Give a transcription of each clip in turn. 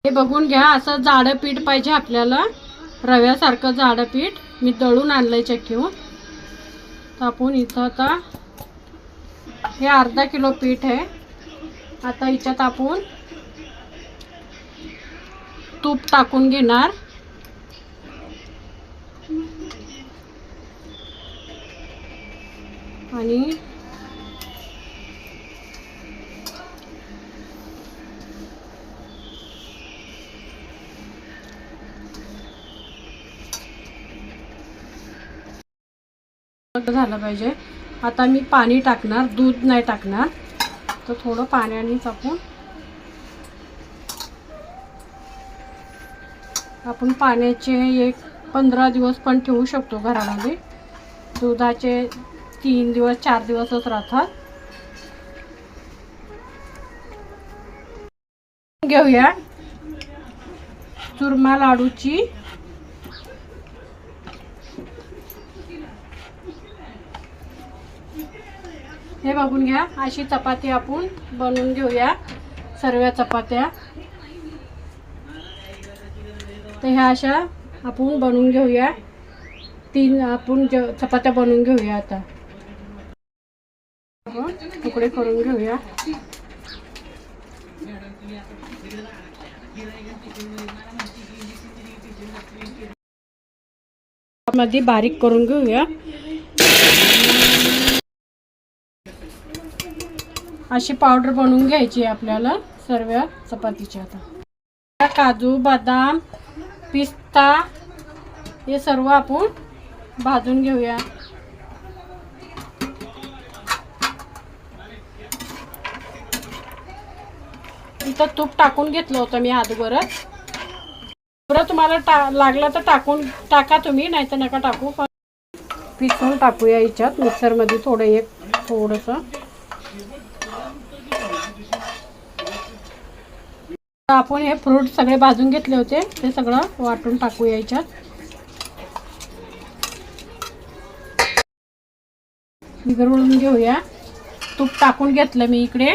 हे बघून घ्या, असं जाडं पीठ पाहिजे आपल्याला, रव्यासारखं जाडं पीठ. मी दळून आणलंय चक्कीवर. तर आपण इथं आता हे अर्धा किलो पीठ आहे. आता ह्याच्यात आपण तूप टाकून घेणार. आणि झालं पाहिजे. आता मी पाणी टाकणार, दूध नाही टाकणार. तर थोडं पाण्यानेच आपण पाण्याचे एक 15 दिवस पण ठेवू शकतो घरामध्ये. दुधाचे 3 दिवस 4 दिवसच राहतात. घेऊया चुरमा लाडूची. हे बघून घ्या, अशी चपाती आपण बनवून घेऊया. सर्व चपात्या तर ह्या अशा आपण बनवून घेऊया. 3 आपण चपात्या बनवून घेऊया. आता तुकडे करून घेऊया. मध्ये बारीक करून घेऊया. अशी पावडर बनवून घ्यायची आपल्याला सर्व चपातीची. आता काजू, बदाम, पिस्ता हे सर्व आपण भाजून घेऊया. इथं तूप टाकून घेतलं होतं मी अगोदरच. बरं, तुम्हाला लागलं तर टाका तुम्ही, नाही तर नका टाकू. पण पिसून टाकूया याच्यात मिक्सरमध्ये थोडंसं. आपण हे फ्रूट सगळे भाजून घेतले होते ते सगळं वाटून टाकूया याच्यात. विरघळून घेऊया. तूप टाकून घेतलं मी इकडे.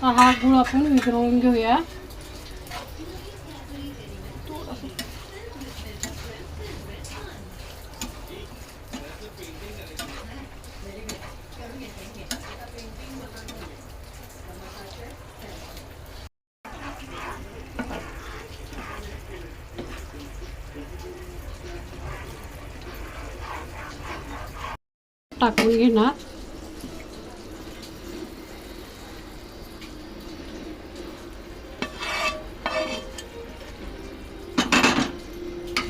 हा गूळ आपण विरघळून घेऊया. टाकून घेणार.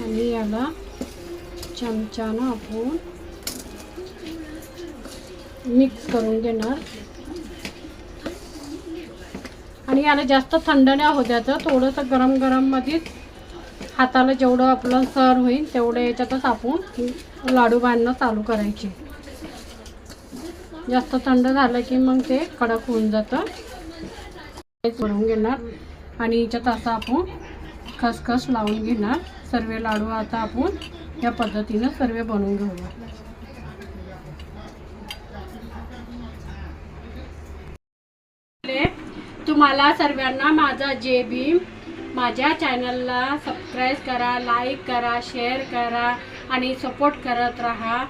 आणि याला चमच्यानं आपण मिक्स करून घेणार. आणि याला जास्त थंड नाही होऊ द्यायचं. थोडंसं गरम गरम मध्येच हाताला जेवढं आपलं सर होईल तेवढं याच्यातच आपण लाडू बांधणं चालू करायचे. जास्त थंड झालं की मग ते कडक होऊन जातं. बनवून घेणार. आणि याच्यात असं आपण खसखस लावून घेणार. सर्व लाडू आता आपण या पद्धतीनं सर्व बनवून घेऊया. तुम्हाला सर्वांना माझा जय भीम. माझ्या चॅनलला सबस्क्राईब करा, लाईक करा, शेअर करा आणि सपोर्ट करत राहा.